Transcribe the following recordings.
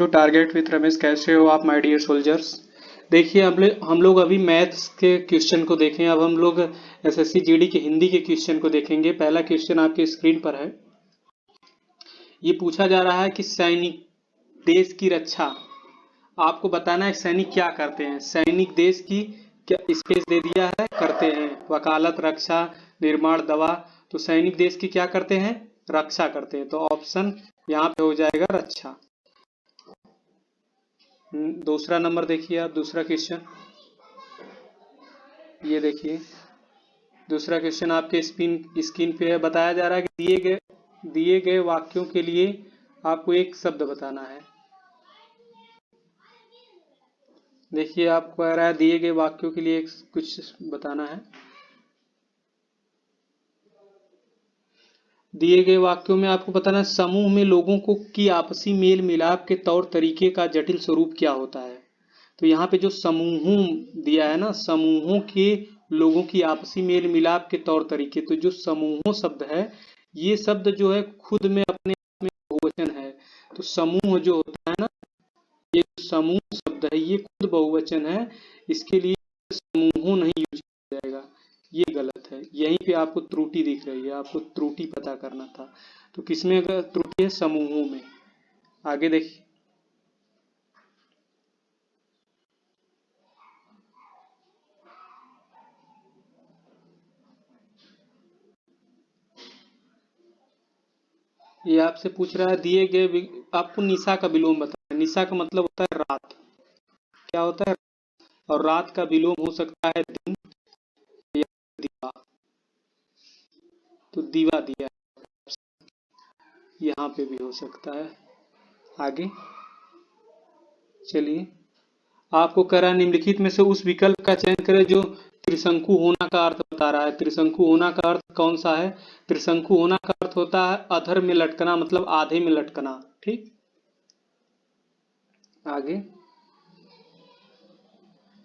To target with Ramesh. कैसे हो आप माय डियर सोल्जर्स। देखिए हम लोग अभी मैथ्स के क्वेश्चन को देखें। अब हम लोग एसएससी जीडी के हिंदी के क्वेश्चन को देखेंगे। पहला क्वेश्चन आपके स्क्रीन पर है। ये पूछा जा रहा है कि सैनिक देश की रक्षा, आपको बताना है सैनिक क्या करते हैं। सैनिक देश की क्या स्पेस दे दिया है, करते हैं वकालत, रक्षा, निर्माण, दवा। तो सैनिक देश की क्या करते हैं, रक्षा करते हैं। तो ऑप्शन यहाँ पे हो जाएगा रक्षा। दूसरा नंबर देखिए आप, दूसरा क्वेश्चन ये देखिए। दूसरा क्वेश्चन आपके स्क्रीन पे है। बताया जा रहा है कि दिए गए वाक्यों के लिए आपको एक शब्द बताना है। देखिए आपको कह रहा है दिए गए वाक्यों के लिए कुछ बताना है। दिए गए वाक्यों में आपको बताना है समूह में लोगों को की आपसी मेल मिलाप के तौर तरीके का जटिल स्वरूप क्या होता है। तो यहाँ पे जो समूहों दिया है ना, समूहों के लोगों की आपसी मेल मिलाप के तौर तरीके, तो जो समूहों शब्द है ये शब्द जो है खुद में अपने आप में बहुवचन है। तो समूह जो होता है ना, ये समूह शब्द है ये खुद बहुवचन है, इसके लिए समूहों नहीं यूज किया जाएगा, ये गलत है। यहीं पे आपको त्रुटि दिख रही है, आपको त्रुटि पता करना था। तो किसमें अगर त्रुटि है, समूहों में। आगे देखिए, ये आपसे पूछ रहा है दिए गए आपको निशा का विलोम बताना है। निशा का मतलब होता है रात, क्या होता है, और रात का विलोम हो सकता है दिन या दीवा। तो दीवा दिया है, यहाँ पे भी हो सकता है। आगे चलिए, आपको कह रहा है निम्नलिखित में से उस विकल्प का चयन करें जो त्रिशंकु होना का अर्थ बता रहा है। त्रिशंकु होना का अर्थ कौन सा है। त्रिशंकु होना का अर्थ होता है अधर में लटकना, मतलब आधे में लटकना। ठीक, आगे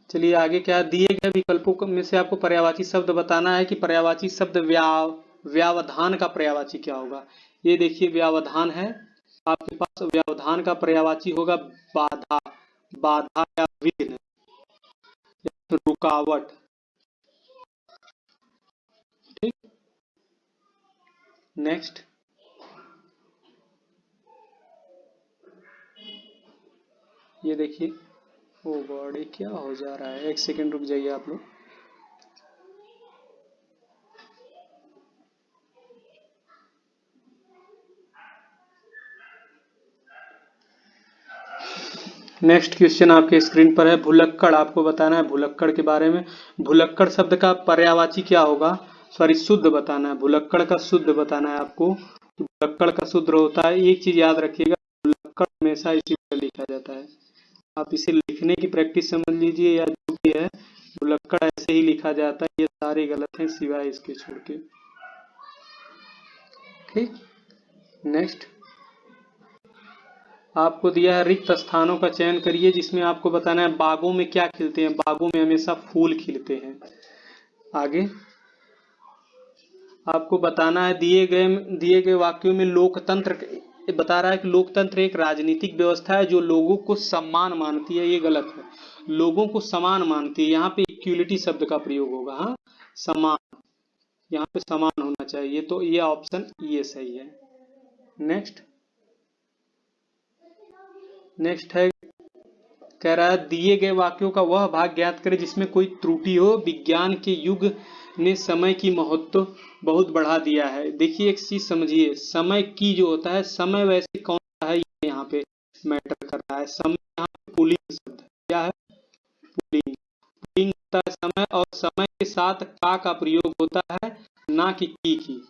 चलिए। आगे क्या दिए गए विकल्पों में से आपको पर्यायवाची शब्द बताना है कि पर्यायवाची शब्द व्यावधान का पर्यायवाची क्या होगा। ये देखिए व्यावधान है आपके पास। व्यावधान का पर्यायवाची होगा बाधा, बाधा या विघ्न या रुकावट। ठीक, नेक्स्ट। ये देखिए, ओ गॉड, ये क्या हो जा रहा है, एक सेकंड रुक जाइए आप लोग। नेक्स्ट क्वेश्चन आपके स्क्रीन पर है। भुलक्कड़, आपको बताना है भुलक्कड़ के बारे में। भुलक्कड़ शब्द का पर्यायवाची क्या होगा, सॉरी शुद्ध बताना है। भुलक्कड़ का शुद्ध बताना है आपको। भुलक्कड़ का शुद्ध होता है, एक चीज याद रखिएगा, भुलक्कड़ हमेशा इसी तरह लिखा जाता है। आप इसे लिखने की प्रैक्टिस समझ लीजिए या जो भी है, भुलक्कड़ ऐसे ही लिखा जाता है। ये सारे गलत हैं सिवाय इसके छोड़ के। ठीक, नेक्स्ट। आपको दिया है रिक्त स्थानों का चयन करिए, जिसमें आपको बताना है बागों में क्या खिलते हैं। बागों में हमेशा फूल खिलते हैं। आगे आपको बताना है दिए गए वाक्यों में लोकतंत्र, बता रहा है कि लोकतंत्र एक राजनीतिक व्यवस्था है जो लोगों को सम्मान मानती है। ये गलत है, लोगों को समान मानती है। यहाँ पे इक्वलिटी शब्द का प्रयोग होगा। हाँ, समान, यहाँ पे समान होना चाहिए। तो ये ऑप्शन ये सही है। नेक्स्ट। नेक्स्ट है, कह रहा है दिए गए वाक्यों का वह भाग ज्ञात करें जिसमें कोई त्रुटि हो। विज्ञान के युग ने समय की महत्व बहुत बढ़ा दिया है। देखिए एक चीज समझिए, समय की जो होता है, समय वैसे कौन सा है, ये यहाँ पे मैटर कर रहा है। समय यहाँ पे पुल्लिंग शब्द है। क्या है, पुल्लिंग। पुल्लिंग होता है समय, और समय के साथ का प्रयोग होता है, ना कि की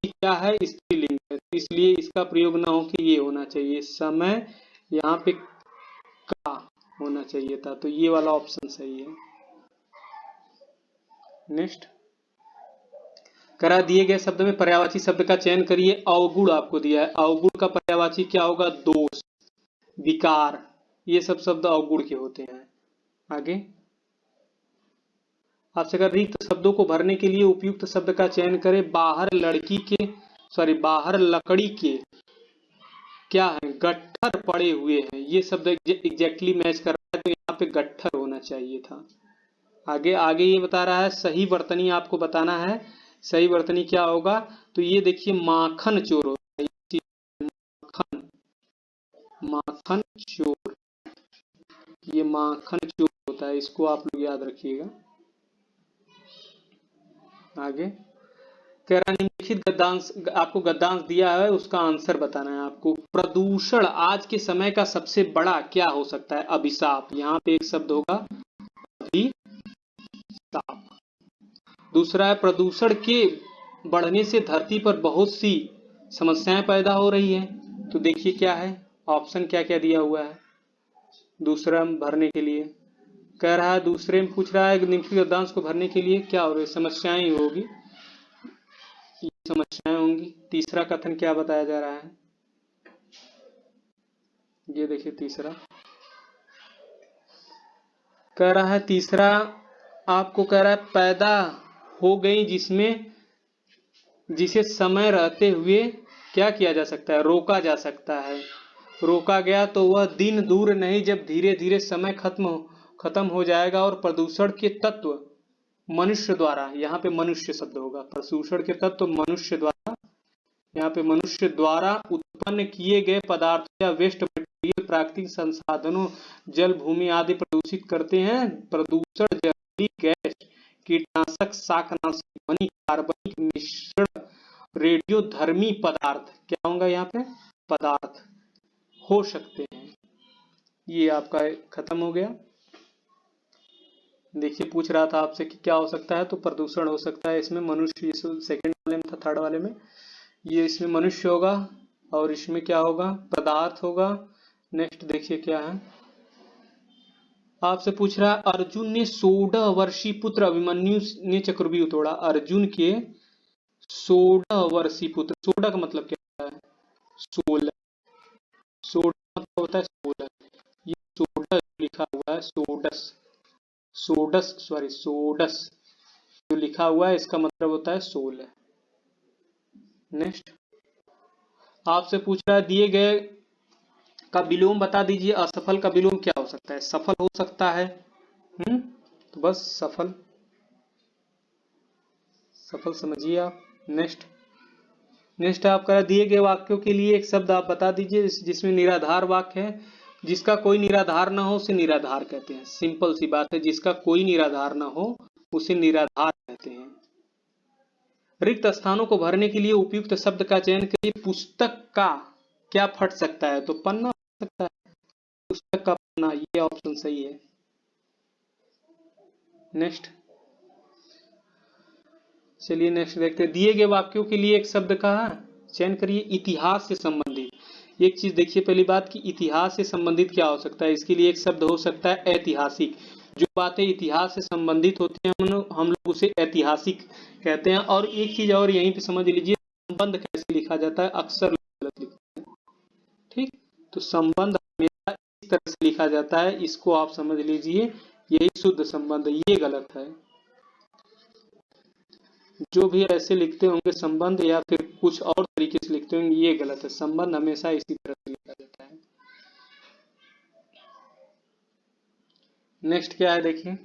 क्या है, स्त्रीलिंग है। तो इसलिए इसका प्रयोग ना हो कि ये होना चाहिए, समय यहाँ पे का होना चाहिए था। तो ये वाला ऑप्शन सही है। नेक्स्ट, करा दिए गए शब्द में पर्यायवाची शब्द का चयन करिए। अवगुण आपको दिया है, अवगुण का पर्यायवाची क्या होगा, दोष, विकार, ये सब शब्द अवगुण के होते हैं। आगे आपसे अगर रिक्त शब्दों को भरने के लिए उपयुक्त शब्द का चयन करें। बाहर लड़की के, सॉरी बाहर लकड़ी के क्या है, गट्ठर पड़े हुए हैं। ये शब्द एग्जैक्टली मैच कर रहा है, तो यहाँ पे गट्ठर होना चाहिए था। आगे आगे ये बता रहा है सही वर्तनी आपको बताना है। सही वर्तनी क्या होगा, तो ये देखिए माखन चोर होता है। माखन माखन चोर, ये माखन चोर होता है, इसको आप लोग याद रखिएगा। आगे कह रहा है निम्नलिखित गद्यांश, आपको गद्यांश दिया है उसका आंसर बताना है आपको। प्रदूषण आज के समय का सबसे बड़ा क्या हो सकता है, अभिशाप। यहाँ पे एक शब्द होगा अभिशाप। दूसरा है प्रदूषण के बढ़ने से धरती पर बहुत सी समस्याएं पैदा हो रही है। तो देखिए क्या है, ऑप्शन क्या क्या दिया हुआ है दूसरा भरने के लिए। कह रहा है दूसरे में पूछ रहा है निम्नलिखित गद्यांश को भरने के लिए क्या हो रही है, समस्याएं ही होगी, समस्याएं होंगी। तीसरा कथन क्या बताया जा रहा है, ये देखिए तीसरा कह रहा है, तीसरा आपको कह रहा है पैदा हो गई जिसे समय रहते हुए क्या किया जा सकता है, रोका जा सकता है। रोका गया तो वह दिन दूर नहीं जब धीरे धीरे समय खत्म हो जाएगा और प्रदूषण के तत्व मनुष्य द्वारा, यहाँ पे मनुष्य शब्द होगा, प्रदूषण के तत्व मनुष्य द्वारा, यहाँ पे मनुष्य द्वारा उत्पन्न किए गए पदार्थों या वेस्ट मटेरियल प्राकृतिक संसाधनों जल भूमि आदि प्रदूषित करते हैं। प्रदूषण जहरीली गैस, कीटनाशक, शाकनाशी, ध्वनि, कार्बनिक मिश्रण, रेडियोधर्मी पदार्थ, क्या होगा यहाँ पे, पदार्थ हो सकते हैं। ये आपका खत्म हो गया। देखिए पूछ रहा था आपसे कि क्या हो सकता है, तो प्रदूषण हो सकता है इसमें मनुष्य, सेकंड वाले में था, थर्ड वाले में ये इसमें मनुष्य होगा और इसमें क्या होगा, पदार्थ होगा। नेक्स्ट देखिए क्या है, आपसे पूछ रहा है अर्जुन ने 16 वर्षीय पुत्र अभिमन्यु ने चक्रव्यूह तोड़ा। अर्जुन के 16 वर्षीय पुत्र, 16 का मतलब क्या होता है, 16, 16 मतलब होता है 16। ये 16 लिखा हुआ है, सोडस, सोडस सॉरी सोडस जो लिखा हुआ है इसका मतलब होता है 16। नेक्स्ट आपसे पूछ रहा है दिए गए का विलोम बता दीजिए। असफल का विलोम क्या हो सकता है, सफल हो सकता है। तो बस सफल, सफल समझिए आप। नेक्स्ट आपका दिए गए वाक्यों के लिए एक शब्द आप बता दीजिए जिसमें निराधार वाक्य है। जिसका कोई निराधार ना हो उसे निराधार कहते हैं, सिंपल सी बात है, जिसका कोई निराधार ना हो उसे निराधार कहते हैं। रिक्त स्थानों को भरने के लिए उपयुक्त शब्द का चयन करिए। पुस्तक का क्या फट सकता है, तो पन्ना फट सकता है, पुस्तक का पन्ना, ये ऑप्शन सही है। नेक्स्ट चलिए नेक्स्ट देखते हैं। दिए गए वाक्यों के लिए एक शब्द का चयन करिए इतिहास से संबंधित। एक चीज देखिए पहली बात कि इतिहास से संबंधित क्या हो सकता है, इसके लिए एक शब्द हो सकता है ऐतिहासिक। जो बातें इतिहास से संबंधित होती हैं हम लोग उसे ऐतिहासिक कहते हैं। और एक चीज और यहीं पे समझ लीजिए, संबंध कैसे लिखा जाता है, अक्सर गलत लिखते हैं, ठीक। तो संबंध हमेशा इस तरह से लिखा जाता है, इसको आप समझ लीजिए, यही शुद्ध संबंध, ये गलत है। जो भी ऐसे लिखते होंगे संबंध या फिर कुछ और तरीके से लिखते होंगे, ये गलत है। संबंध हमेशा इसी तरह से लिखा जाता है। नेक्स्ट क्या है देखिए,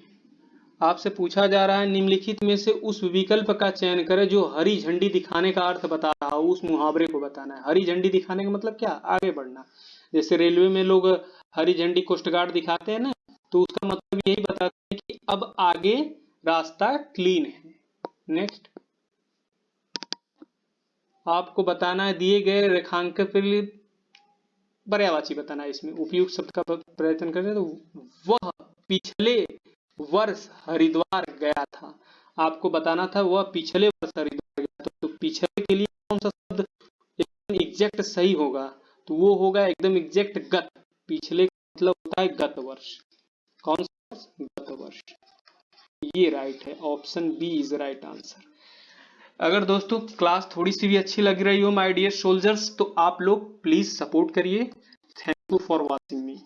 आपसे पूछा जा रहा है निम्नलिखित में से उस विकल्प का चयन करें जो हरी झंडी दिखाने का अर्थ बता रहा हो, उस मुहावरे को बताना है। हरी झंडी दिखाने का मतलब क्या, आगे बढ़ना। जैसे रेलवे में लोग हरी झंडी कोस्ट गार्ड दिखाते हैं ना, तो उसका मतलब यही बताते हैं कि अब आगे रास्ता क्लीन है। नेक्स्ट आपको बताना है दिए गए रेखांकन के लिए पर्यायवाची बताना है। इसमें उपयुक्त शब्द का प्रयत्न करें तो वह पिछले वर्ष हरिद्वार गया था। आपको बताना था वह पिछले वर्ष हरिद्वार गया था, तो पिछले के लिए कौन सा शब्द एकदम एग्जैक्ट सही होगा, तो वो होगा एकदम एग्जैक्ट गत। पिछले का मतलब होता है गत वर्ष। कौन सा, गत वर्ष। ये राइट है, option B is right answer. अगर दोस्तों क्लास थोड़ी सी भी अच्छी लग रही हो माय डियर सोल्जर्स, तो आप लोग प्लीज सपोर्ट करिए। Thank you for watching me.